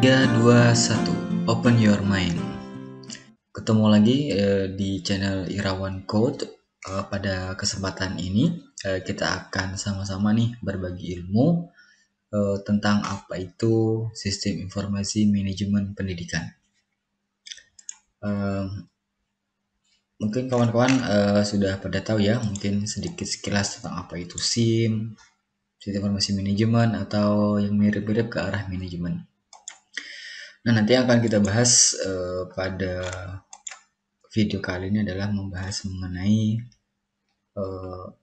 3, 2, 1, open your mind. Ketemu lagi di channel Irawan Code. Pada kesempatan ini kita akan sama-sama nih berbagi ilmu tentang apa itu sistem informasi manajemen pendidikan. Mungkin kawan-kawan sudah pada tahu ya, mungkin sedikit sekilas tentang apa itu SIM, sistem informasi manajemen, atau yang mirip-mirip ke arah manajemen. Nah, nanti yang akan kita bahas pada video kali ini adalah membahas mengenai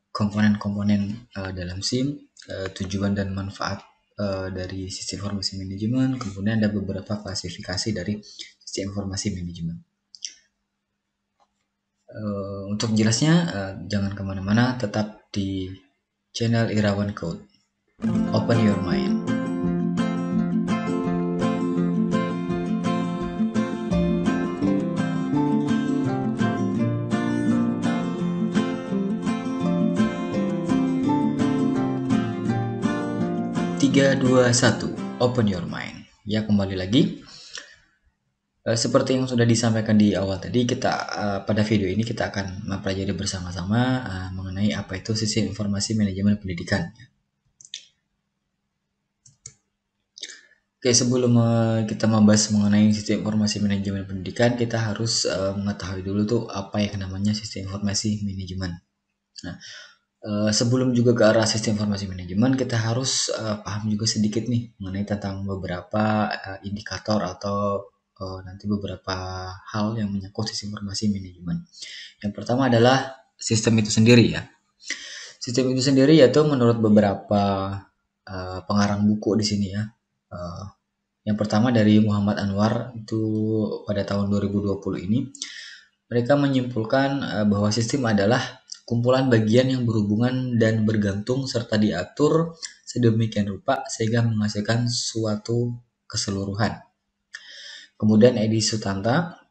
komponen-komponen dalam SIM, tujuan dan manfaat dari sistem informasi manajemen, kemudian ada beberapa klasifikasi dari sistem informasi manajemen. Untuk jelasnya, jangan kemana-mana, tetap di channel Irawan Code. Open your mind. Tiga, dua, satu, open your mind. Ya, kembali lagi. Seperti yang sudah disampaikan di awal tadi, kita pada video ini kita akan mempelajari bersama-sama mengenai apa itu sistem informasi manajemen pendidikan. Oke, sebelum kita membahas mengenai sistem informasi manajemen pendidikan, kita harus mengetahui dulu tuh apa yang namanya sistem informasi manajemen. Nah, sebelum juga ke arah sistem informasi manajemen, kita harus paham juga sedikit nih mengenai tentang beberapa indikator atau nanti beberapa hal yang menyangkut sistem informasi manajemen. Yang pertama adalah sistem itu sendiri ya. Sistem itu sendiri yaitu menurut beberapa pengarang buku di sini ya. Yang pertama dari Muhammad Anwar itu pada tahun 2020 ini, mereka menyimpulkan bahwa sistem adalah kumpulan bagian yang berhubungan dan bergantung serta diatur sedemikian rupa sehingga menghasilkan suatu keseluruhan. Kemudian Edi Sutanta,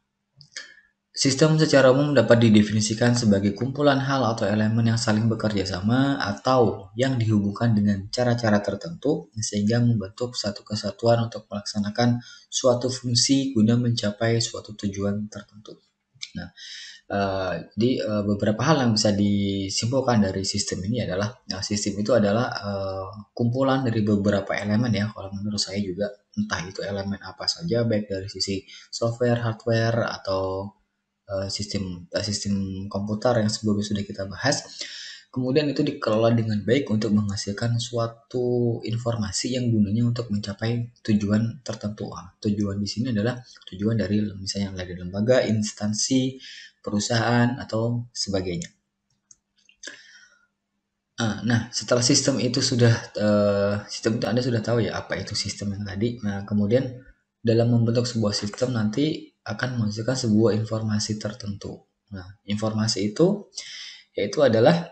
sistem secara umum dapat didefinisikan sebagai kumpulan hal atau elemen yang saling bekerja sama atau yang dihubungkan dengan cara-cara tertentu sehingga membentuk satu kesatuan untuk melaksanakan suatu fungsi guna mencapai suatu tujuan tertentu. Nah, jadi beberapa hal yang bisa disimpulkan dari sistem ini adalah sistem itu adalah kumpulan dari beberapa elemen ya. Kalau menurut saya juga entah itu elemen apa saja, baik dari sisi software, hardware, atau sistem komputer yang sebelumnya sudah kita bahas. Kemudian itu dikelola dengan baik untuk menghasilkan suatu informasi yang gunanya untuk mencapai tujuan tertentu. Tujuan di sini adalah tujuan dari misalnya dari lembaga, instansi, perusahaan, atau sebagainya. Nah, setelah sistem itu sudah sistem itu Anda sudah tahu ya apa itu sistem yang tadi. Nah, kemudian dalam membentuk sebuah sistem nanti akan menghasilkan sebuah informasi tertentu. Nah, informasi itu yaitu adalah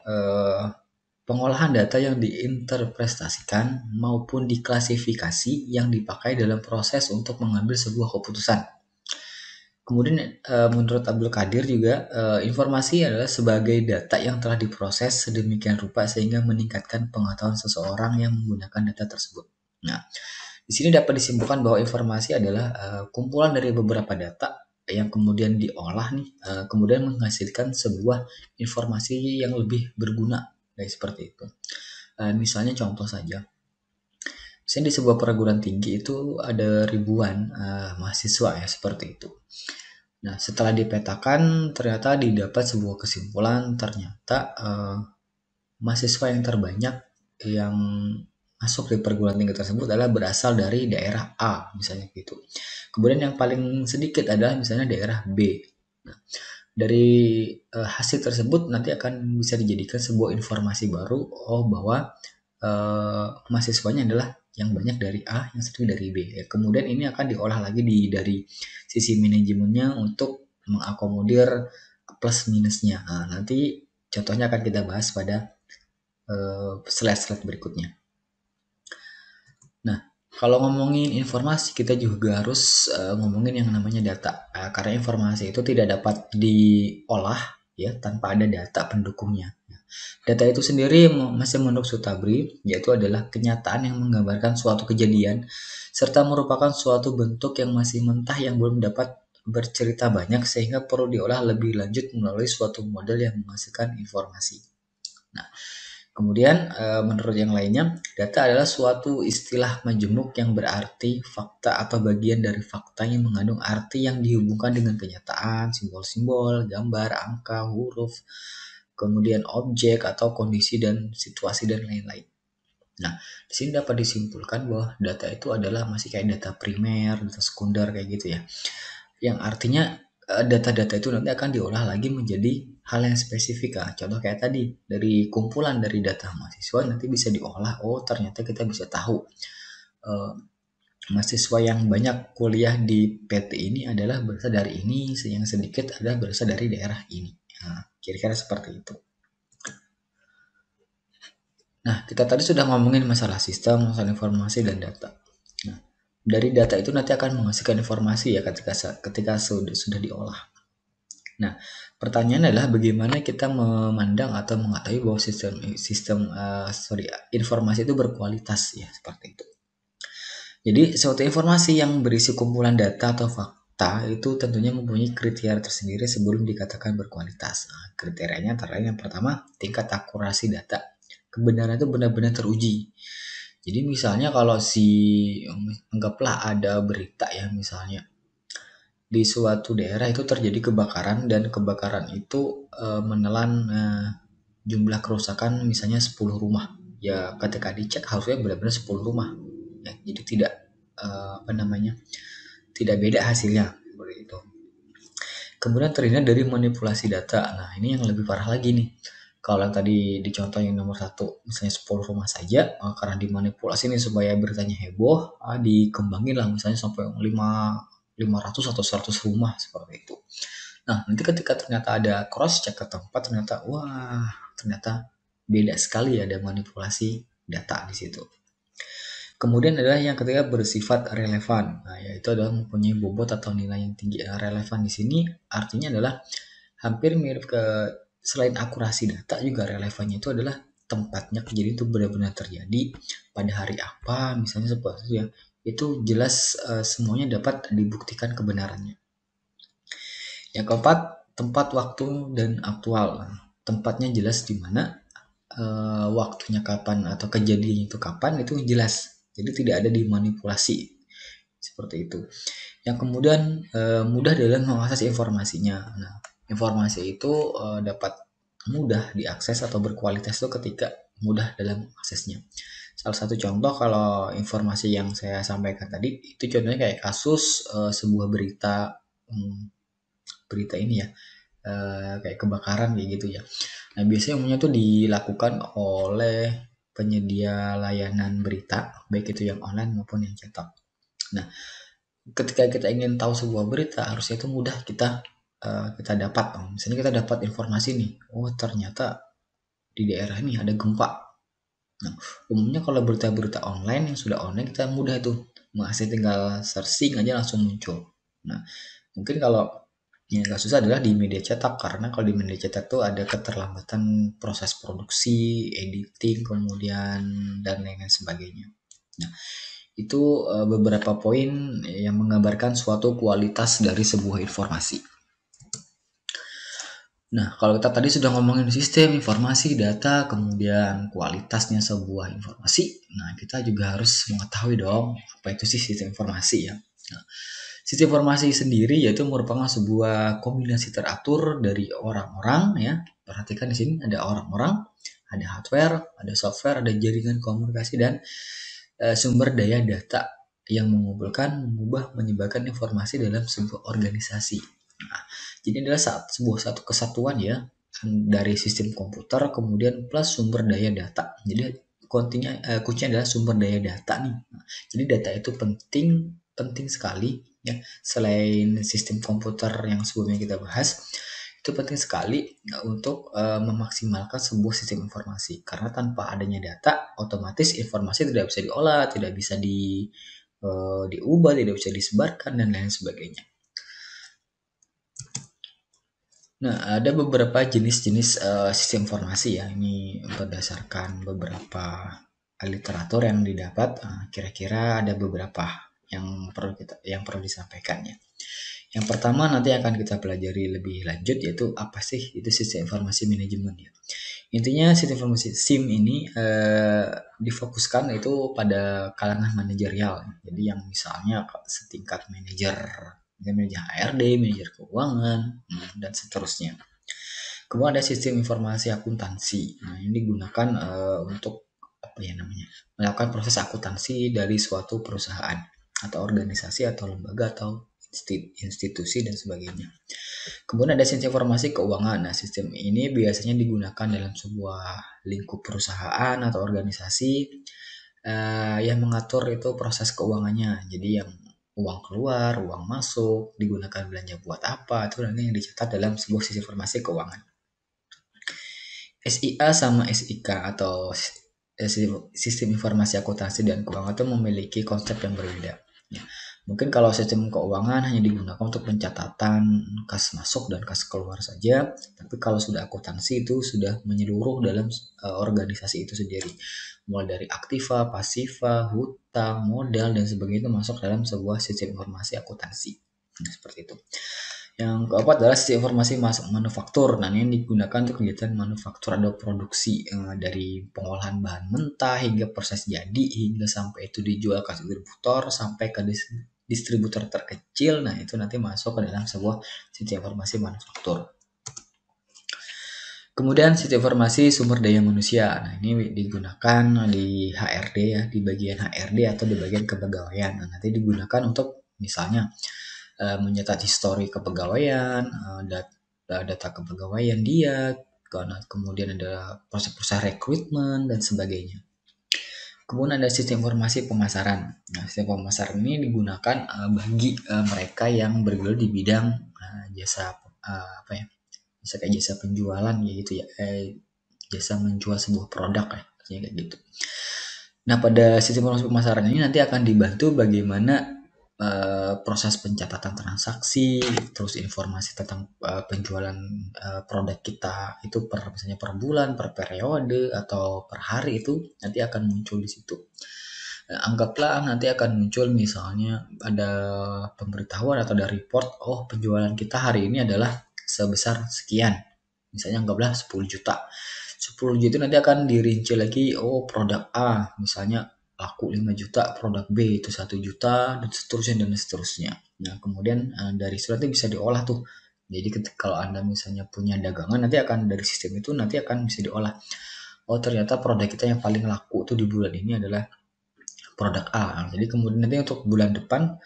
pengolahan data yang diinterpretasikan maupun diklasifikasi yang dipakai dalam proses untuk mengambil sebuah keputusan. Kemudian menurut Abdul Qadir juga informasi adalah sebagai data yang telah diproses sedemikian rupa sehingga meningkatkan pengetahuan seseorang yang menggunakan data tersebut. Nah, di sini dapat disimpulkan bahwa informasi adalah kumpulan dari beberapa data yang kemudian diolah nih, kemudian menghasilkan sebuah informasi yang lebih berguna, kayak seperti itu. Misalnya contoh saja. Misalnya di sebuah perguruan tinggi itu ada ribuan mahasiswa ya, seperti itu. Nah, setelah dipetakan ternyata didapat sebuah kesimpulan, ternyata mahasiswa yang terbanyak yang masuk di perguruan tinggi tersebut adalah berasal dari daerah A, misalnya gitu. Kemudian yang paling sedikit adalah misalnya daerah B. Nah, dari hasil tersebut nanti akan bisa dijadikan sebuah informasi baru, bahwa mahasiswanya adalah yang banyak dari A, yang satu dari B. Kemudian ini akan diolah lagi dari sisi manajemennya untuk mengakomodir plus minusnya. Nah, nanti contohnya akan kita bahas pada slide-slide berikutnya. Nah, kalau ngomongin informasi, kita juga harus ngomongin yang namanya data. Karena informasi itu tidak dapat diolah ya tanpa ada data pendukungnya. Data itu sendiri masih menurut Sutabri, yaitu adalah kenyataan yang menggambarkan suatu kejadian, serta merupakan suatu bentuk yang masih mentah yang belum dapat bercerita banyak sehingga perlu diolah lebih lanjut melalui suatu model yang menghasilkan informasi. Nah, kemudian menurut yang lainnya, data adalah suatu istilah majemuk yang berarti fakta atau bagian dari fakta yang mengandung arti yang dihubungkan dengan kenyataan, simbol-simbol, gambar, angka, huruf, kemudian objek atau kondisi dan situasi dan lain-lain. Nah, di sini dapat disimpulkan bahwa data itu adalah masih kayak data primer, data sekunder kayak gitu ya. Yang artinya data-data itu nanti akan diolah lagi menjadi hal yang spesifik. Contoh kayak tadi, dari kumpulan dari data mahasiswa nanti bisa diolah, oh ternyata kita bisa tahu eh, mahasiswa yang banyak kuliah di PT ini adalah berasal dari ini, yang sedikit adalah berasal dari daerah ini. Nah, kira-kira seperti itu. Nah, kita tadi sudah ngomongin masalah sistem, masalah informasi dan data. Nah, dari data itu nanti akan menghasilkan informasi ya ketika sudah diolah. Nah, pertanyaan adalah bagaimana kita memandang atau mengetahui bahwa informasi itu berkualitas ya seperti itu. Jadi suatu informasi yang berisi kumpulan data atau fakta itu tentunya mempunyai kriteria tersendiri sebelum dikatakan berkualitas. Nah, kriterianya antara lain yang pertama tingkat akurasi data. Kebenaran itu benar-benar teruji. Jadi misalnya kalau anggaplah ada berita ya misalnya di suatu daerah itu terjadi kebakaran dan kebakaran itu menelan jumlah kerusakan misalnya 10 rumah. Ya ketika dicek harusnya benar-benar 10 rumah. Ya, jadi tidak tidak beda hasilnya seperti itu. Kemudian terhindar dari manipulasi data. Nah, ini yang lebih parah lagi nih. Kalau yang tadi dicontoh yang nomor 1, misalnya 10 rumah saja, karena dimanipulasi nih supaya beritanya heboh, dikembangin lah misalnya sampai 500 atau 100 rumah seperti itu. Nah, nanti ketika ternyata ada cross check ke tempat, ternyata beda sekali ada manipulasi data di situ. Kemudian adalah yang ketiga bersifat relevan. Nah, yaitu adalah mempunyai bobot atau nilai yang tinggi. Relevan di sini artinya adalah hampir mirip ke selain akurasi data juga relevannya itu adalah tempatnya kejadian itu benar-benar terjadi pada hari apa misalnya seperti itu ya. Itu jelas semuanya dapat dibuktikan kebenarannya. Yang keempat, tempat, waktu, dan aktual. Tempatnya jelas di mana, waktunya kapan atau kejadian itu kapan itu jelas. Jadi tidak ada dimanipulasi seperti itu. Yang kemudian mudah dalam mengakses informasinya. Nah, informasi itu dapat mudah diakses atau berkualitas itu ketika mudah dalam aksesnya. Salah satu contoh kalau informasi yang saya sampaikan tadi itu contohnya kayak kasus sebuah berita ini ya kayak kebakaran kayak gitu ya. Nah biasanya umumnya tuh dilakukan oleh penyedia layanan berita baik itu yang online maupun yang cetak. Nah ketika kita ingin tahu sebuah berita harusnya itu mudah kita dapat. Misalnya kita dapat informasi nih, oh ternyata di daerah ini ada gempa. Nah, umumnya kalau berita-berita online yang sudah online kita mudah itu masih tinggal searching aja langsung muncul. Nah, mungkin kalau yang agak susah adalah di media cetak karena kalau di media cetak tuh ada keterlambatan proses produksi, editing, kemudian dan lain-lain sebagainya. Nah, itu beberapa poin yang menggambarkan suatu kualitas dari sebuah informasi. Nah, kalau kita tadi sudah ngomongin sistem, informasi, data, kemudian kualitasnya sebuah informasi, nah kita juga harus mengetahui dong apa itu sih sistem informasi ya. Nah, sistem informasi sendiri yaitu merupakan sebuah kombinasi teratur dari orang-orang ya. Perhatikan di sini ada orang-orang, ada hardware, ada software, ada jaringan komunikasi dan sumber daya data yang mengumpulkan, mengubah, menyebarkan informasi dalam sebuah organisasi. Nah, jadi adalah sebuah satu kesatuan ya dari sistem komputer kemudian plus sumber daya data. Jadi kuncinya adalah sumber daya data nih. Nah, jadi data itu penting sekali ya. Selain sistem komputer yang sebelumnya kita bahas, itu penting sekali untuk memaksimalkan sebuah sistem informasi karena tanpa adanya data otomatis informasi tidak bisa diolah, tidak bisa diubah, tidak bisa disebarkan dan lain sebagainya. Nah, ada beberapa jenis-jenis sistem informasi ya. Ini berdasarkan beberapa literatur yang didapat. Kira-kira ada beberapa yang perlu disampaikan ya. Yang pertama nanti akan kita pelajari lebih lanjut, yaitu apa sih itu sistem informasi manajemen ya. Intinya sistem informasi SIM ini difokuskan itu pada kalangan manajerial. Jadi yang misalnya setingkat manajer HRD, manajer keuangan, dan seterusnya. Kemudian ada sistem informasi akuntansi. Nah, ini digunakan untuk apa ya namanya? Melakukan proses akuntansi dari suatu perusahaan atau organisasi atau lembaga atau institusi dan sebagainya. Kemudian ada sistem informasi keuangan. Nah, sistem ini biasanya digunakan dalam sebuah lingkup perusahaan atau organisasi yang mengatur itu proses keuangannya. Jadi yang uang keluar, uang masuk, digunakan belanja buat apa, itu nanti yang dicatat dalam sebuah sistem informasi keuangan. SIA sama SIK atau sistem informasi akuntansi dan keuangan itu memiliki konsep yang berbeda. Ya. Mungkin kalau sistem keuangan hanya digunakan untuk pencatatan kas masuk dan kas keluar saja, tapi kalau sudah akuntansi itu sudah menyeluruh dalam organisasi itu sendiri. Mulai dari aktiva, pasiva, hutang, modal, dan sebagainya itu masuk dalam sebuah sistem informasi akuntansi. Nah, seperti itu. Yang keempat adalah sistem informasi manufaktur. Nah, ini digunakan untuk kegiatan manufaktur atau produksi dari pengolahan bahan mentah hingga proses jadi hingga sampai itu dijual ke distributor sampai ke distributor terkecil. Nah, itu nanti masuk ke dalam sebuah sistem informasi manufaktur. Kemudian sistem informasi sumber daya manusia. Nah, ini digunakan di HRD ya, di bagian HRD atau di bagian kepegawaian. Nah, nanti digunakan untuk misalnya mencatat histori kepegawaian, data kepegawaian dia, kemudian ada proses-proses rekrutmen dan sebagainya. Kemudian ada sistem informasi pemasaran. Nah, sistem pemasaran ini digunakan bagi mereka yang bergelut di bidang jasa apa ya? Bisa kayak jasa penjualan gitu ya, jasa menjual sebuah produk kayak gitu. Nah, pada sistem informasi pemasaran ini nanti akan dibantu bagaimana proses pencatatan transaksi, terus informasi tentang penjualan produk kita itu misalnya per bulan, per periode atau per hari itu nanti akan muncul di situ. Anggaplah nanti akan muncul misalnya ada pemberitahuan atau ada report, oh penjualan kita hari ini adalah sebesar sekian. Misalnya anggaplah 10 juta. 10 juta itu nanti akan dirinci lagi, oh produk A misalnya laku 5 juta, produk B itu 1 juta, dan seterusnya. Nah, kemudian dari situ nanti bisa diolah tuh. Jadi kalau Anda misalnya punya dagangan, nanti akan dari sistem itu nanti akan bisa diolah. Oh, ternyata produk kita yang paling laku tuh di bulan ini adalah produk A. Jadi kemudian nanti untuk bulan depan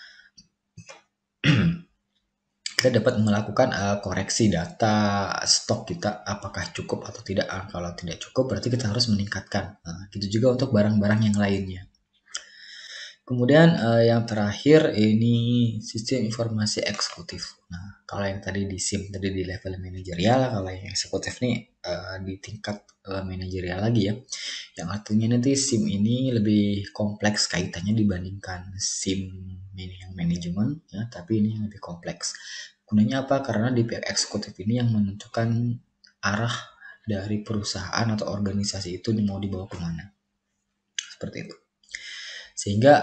kita dapat melakukan koreksi data stok kita apakah cukup atau tidak. Kalau tidak cukup berarti kita harus meningkatkan. Gitu juga untuk barang-barang yang lainnya. Kemudian yang terakhir ini sistem informasi eksekutif. Nah, kalau yang tadi di SIM tadi di level manajerial, kalau yang eksekutif nih di tingkat manajerial lagi ya. Yang artinya nanti SIM ini lebih kompleks kaitannya dibandingkan SIM yang manajemen ya, tapi ini yang lebih kompleks. Gunanya apa? Karena di pihak eksekutif ini yang menentukan arah dari perusahaan atau organisasi itu mau dibawa kemana. Seperti itu. Sehingga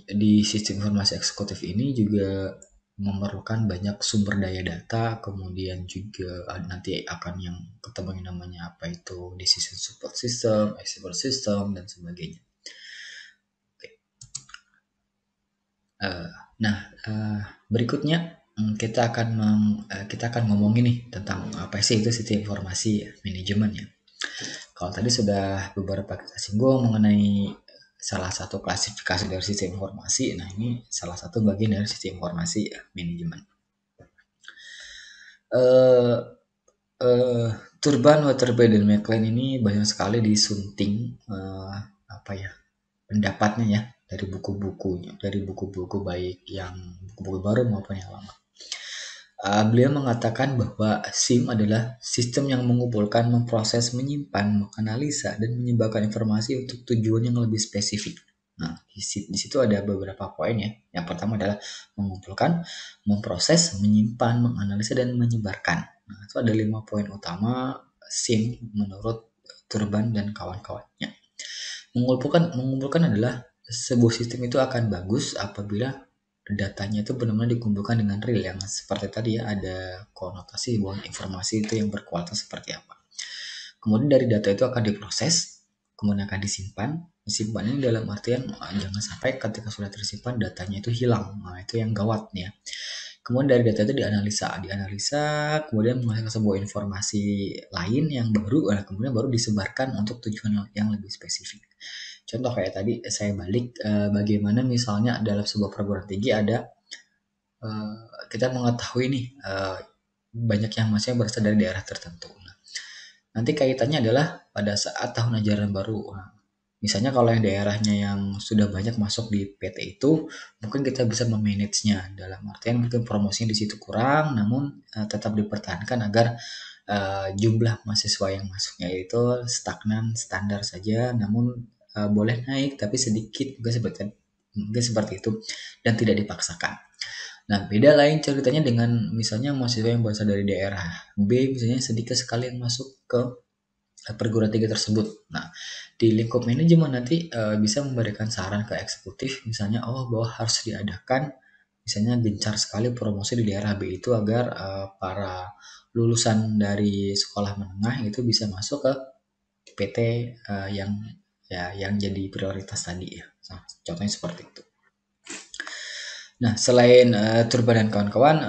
di sistem informasi eksekutif ini juga memerlukan banyak sumber daya data, kemudian juga nanti akan yang ketemu yang namanya apa itu decision support system, expert system, dan sebagainya. Berikutnya kita akan ngomongin nih tentang apa sih itu sistem informasi manajemen ya. Kalau tadi sudah beberapa kita singgung mengenai salah satu klasifikasi dari sistem informasi, nah ini salah satu bagian dari sistem informasi manajemen. Turban, Waterbury, dan McLean ini banyak sekali disunting pendapatnya ya dari buku-buku baik yang buku baru maupun yang lama. Beliau mengatakan bahwa SIM adalah sistem yang mengumpulkan, memproses, menyimpan, menganalisa, dan menyebarkan informasi untuk tujuan yang lebih spesifik. Nah, di situ ada beberapa poin ya. Yang pertama adalah mengumpulkan, memproses, menyimpan, menganalisa, dan menyebarkan. Nah, itu ada 5 poin utama SIM menurut Turban dan kawan-kawannya. Mengumpulkan adalah sebuah sistem itu akan bagus apabila datanya itu benar-benar dikumpulkan dengan real, yang seperti tadi ya, ada konotasi bahwa informasi itu yang berkualitas seperti apa. Kemudian dari data itu akan diproses, kemudian akan disimpan. Disimpan ini dalam artian jangan sampai ketika sudah tersimpan datanya itu hilang. Nah, itu yang gawat ya. Kemudian dari data itu dianalisa, kemudian menghasilkan sebuah informasi lain yang baru, kemudian baru disebarkan untuk tujuan yang lebih spesifik. Contoh kayak tadi saya balik, bagaimana misalnya dalam sebuah perguruan tinggi ada kita mengetahui nih banyak yang mahasiswa berasal dari daerah tertentu. Nah, nanti kaitannya adalah pada saat tahun ajaran baru. Nah, misalnya kalau yang daerahnya yang sudah banyak masuk di PT itu, mungkin kita bisa memanage-nya. Dalam artian mungkin promosinya di situ kurang, namun tetap dipertahankan agar jumlah mahasiswa yang masuknya itu stagnan, standar saja, namun boleh naik tapi sedikit, mungkin seperti itu, dan tidak dipaksakan. Nah, beda lain ceritanya dengan misalnya mahasiswa yang berasal dari daerah B, misalnya sedikit sekali yang masuk ke perguruan tinggi tersebut. Nah, di lingkup manajemen nanti bisa memberikan saran ke eksekutif, misalnya bahwa harus diadakan misalnya gencar sekali promosi di daerah B itu agar para lulusan dari sekolah menengah itu bisa masuk ke PT yang jadi prioritas tadi ya. Nah, contohnya seperti itu. Nah, selain Turba dan kawan-kawan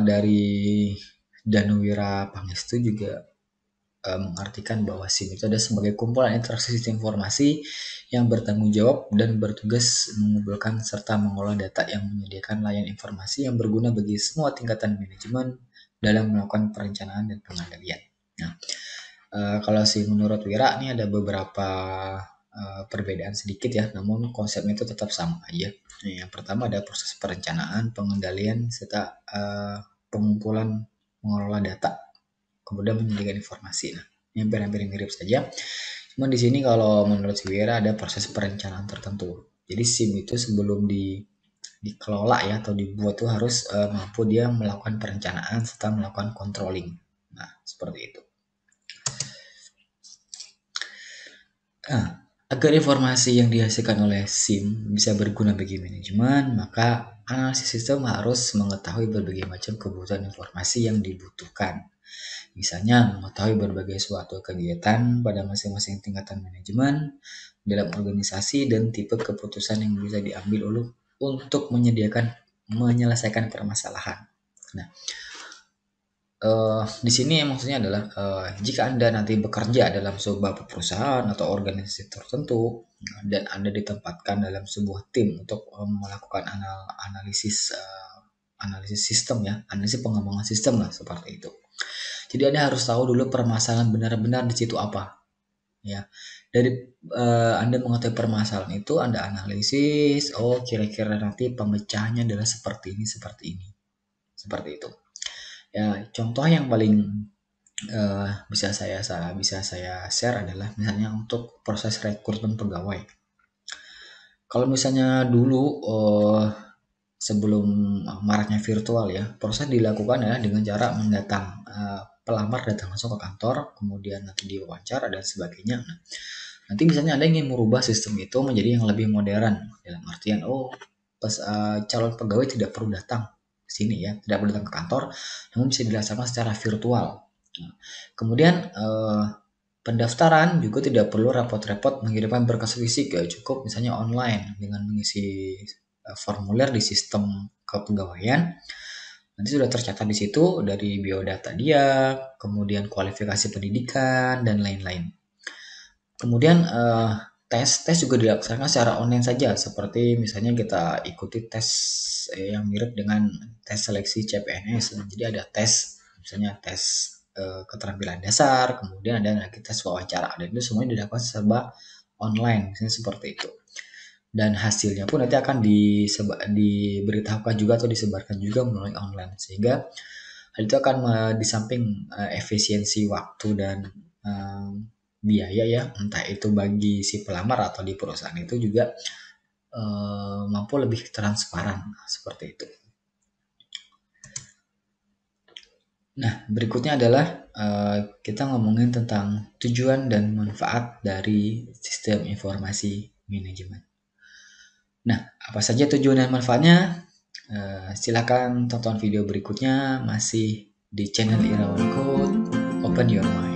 dari Danuwira Pangestu juga mengartikan bahwa SIM itu ada sebagai kumpulan interaksi sistem informasi yang bertanggung jawab dan bertugas mengumpulkan serta mengolah data yang menyediakan layanan informasi yang berguna bagi semua tingkatan manajemen dalam melakukan perencanaan dan pengendalian. Nah, kalau sih menurut Wira ini ada beberapa perbedaan sedikit ya, namun konsepnya itu tetap sama aja. Yang pertama ada proses perencanaan, pengendalian, serta pengumpulan mengelola data, kemudian menyediakan informasi. Nah, ini hampir-hampir mirip saja. Cuma di sini kalau menurut si Wira ada proses perencanaan tertentu. Jadi SIM itu sebelum dikelola ya atau dibuat tuh harus mampu dia melakukan perencanaan serta melakukan controlling. Nah, seperti itu. Nah, agar informasi yang dihasilkan oleh SIM bisa berguna bagi manajemen, maka analisis sistem harus mengetahui berbagai macam kebutuhan informasi yang dibutuhkan. Misalnya, mengetahui berbagai suatu kegiatan pada masing-masing tingkatan manajemen dalam organisasi dan tipe keputusan yang bisa diambil untuk menyelesaikan permasalahan. Nah, di sini maksudnya adalah jika Anda nanti bekerja dalam sebuah perusahaan atau organisasi tertentu dan Anda ditempatkan dalam sebuah tim untuk melakukan analisis sistem ya, analisis pengembangan sistem lah seperti itu. Jadi Anda harus tahu dulu permasalahan benar-benar di situ apa. Ya. Dari Anda mengetahui permasalahan itu, Anda analisis, kira-kira nanti pemecahannya adalah seperti ini. Seperti itu. Ya, contoh yang paling bisa saya share adalah misalnya untuk proses rekrutmen pegawai. Kalau misalnya dulu sebelum maraknya virtual ya, proses dilakukan ya dengan cara pelamar datang langsung ke kantor, kemudian nanti diwawancara dan sebagainya. Nah, nanti misalnya Anda ingin merubah sistem itu menjadi yang lebih modern, dalam artian calon pegawai tidak perlu datang ke sini ya, tidak perlu datang ke kantor, namun bisa dilaksanakan secara virtual. Nah, kemudian pendaftaran juga tidak perlu repot-repot mengirimkan berkas fisik ya, cukup misalnya online dengan mengisi formulir di sistem kepegawaian. Nanti sudah tercatat di situ dari biodata dia, kemudian kualifikasi pendidikan dan lain-lain. Kemudian tes juga dilaksanakan secara online saja, seperti misalnya kita ikuti tes yang mirip dengan tes seleksi CPNS. Jadi ada tes, misalnya tes keterampilan dasar, kemudian ada lagi tes wawancara, dan itu semuanya dilakukan serba online, misalnya seperti itu. Dan hasilnya pun nanti akan diberitahukan juga atau disebarkan juga melalui online, sehingga hal itu akan di samping efisiensi waktu dan biaya ya, entah itu bagi si pelamar atau di perusahaan itu juga mampu lebih transparan seperti itu. Nah, berikutnya adalah kita ngomongin tentang tujuan dan manfaat dari sistem informasi manajemen. Nah, apa saja tujuan dan manfaatnya? Silakan tonton video berikutnya masih di channel Irawan Code. Open your mind.